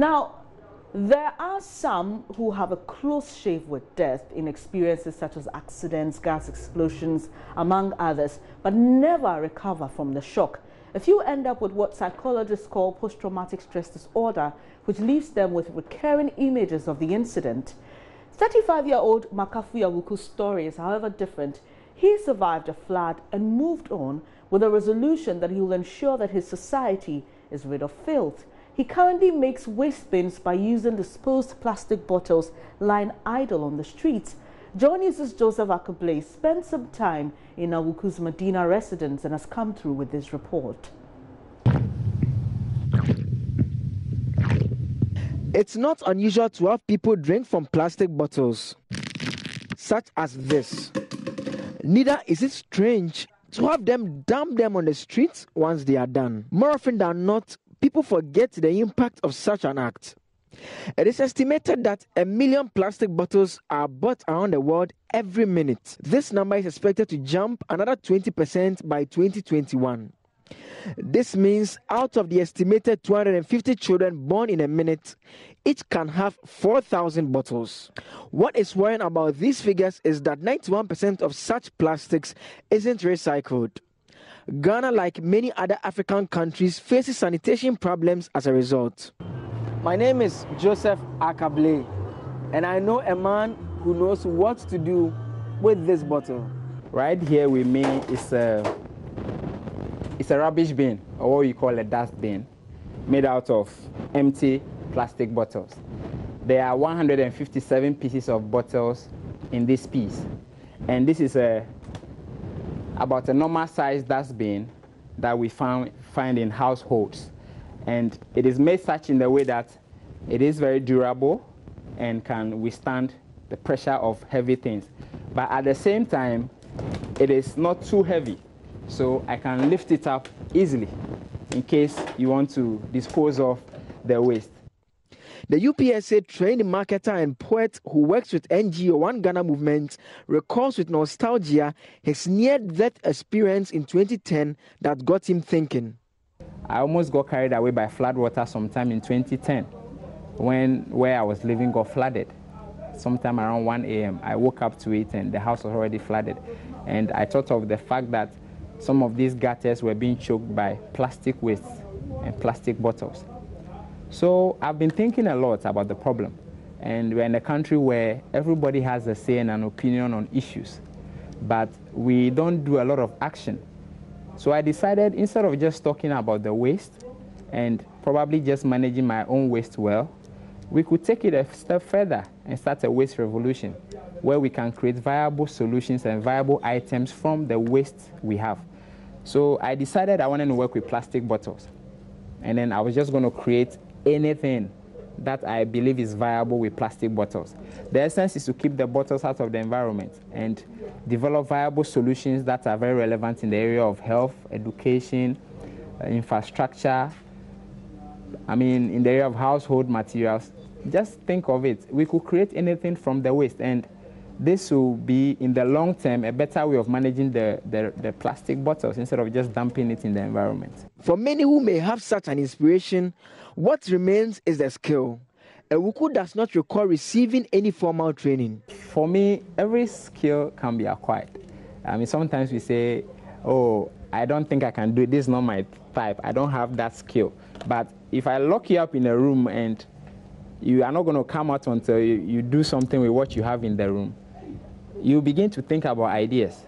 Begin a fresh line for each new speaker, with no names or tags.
Now, there are some who have a close shave with death in experiences such as accidents, gas explosions, among others, but never recover from the shock. A few end up with what psychologists call post-traumatic stress disorder, which leaves them with recurring images of the incident. 35-year-old Makafu Yawuku's story is, however, different. He survived a flood and moved on with a resolution that he will ensure that his society is rid of filth. He currently makes waste bins by using disposed plastic bottles lying idle on the streets. Journalist Joseph Akable spent some time in Awuku's Medina residence and has come through with this report.
It's not unusual to have people drink from plastic bottles, such as this. Neither is it strange to have them dump them on the streets once they are done. More often than not, people forget the impact of such an act. It is estimated that 1 million plastic bottles are bought around the world every minute. This number is expected to jump another 20% by 2021. This means out of the estimated 250 children born in a minute, each can have 4,000 bottles. What is worrying about these figures is that 91% of such plastics isn't recycled. Ghana, like many other African countries, faces sanitation problems as a result. My name is Joseph Akable, and I know a man who knows what to do with this bottle.
Right here with me is a rubbish bin, or what we call a dust bin, made out of empty plastic bottles. There are 157 pieces of bottles in this piece, and this is about a normal size dust bin that we find in households. And it is made such in the way that it is very durable and can withstand the pressure of heavy things. But at the same time, it is not too heavy, so I can lift it up easily in case you want to dispose of the waste.
The UPSA trained marketer and poet who works with NGO One Ghana Movement recalls with nostalgia his near-death experience in 2010 that got him thinking.
I almost got carried away by floodwater sometime in 2010 when where I was living got flooded. Sometime around 1 a.m. I woke up to it and the house was already flooded. And I thought of the fact that some of these gutters were being choked by plastic waste and plastic bottles. So I've been thinking a lot about the problem. And we're in a country where everybody has a say and an opinion on issues, but we don't do a lot of action. So I decided, instead of just talking about the waste and probably just managing my own waste well, we could take it a step further and start a waste revolution where we can create viable solutions and viable items from the waste we have. So I decided I wanted to work with plastic bottles. And then I was just going to create anything that I believe is viable with plastic bottles. The essence is to keep the bottles out of the environment and develop viable solutions that are very relevant in the area of health, education, infrastructure, in the area of household materials. Just think of it. We could create anything from the waste, and this will be, in the long term, a better way of managing the plastic bottles instead of just dumping it in the environment.
For many who may have such an inspiration, what remains is the skill. Awuku does not require receiving any formal training.
For me, every skill can be acquired. Sometimes we say, oh, I don't think I can do it. This is not my type. I don't have that skill. But if I lock you up in a room and you are not going to come out until you do something with what you have in the room, you begin to think about ideas.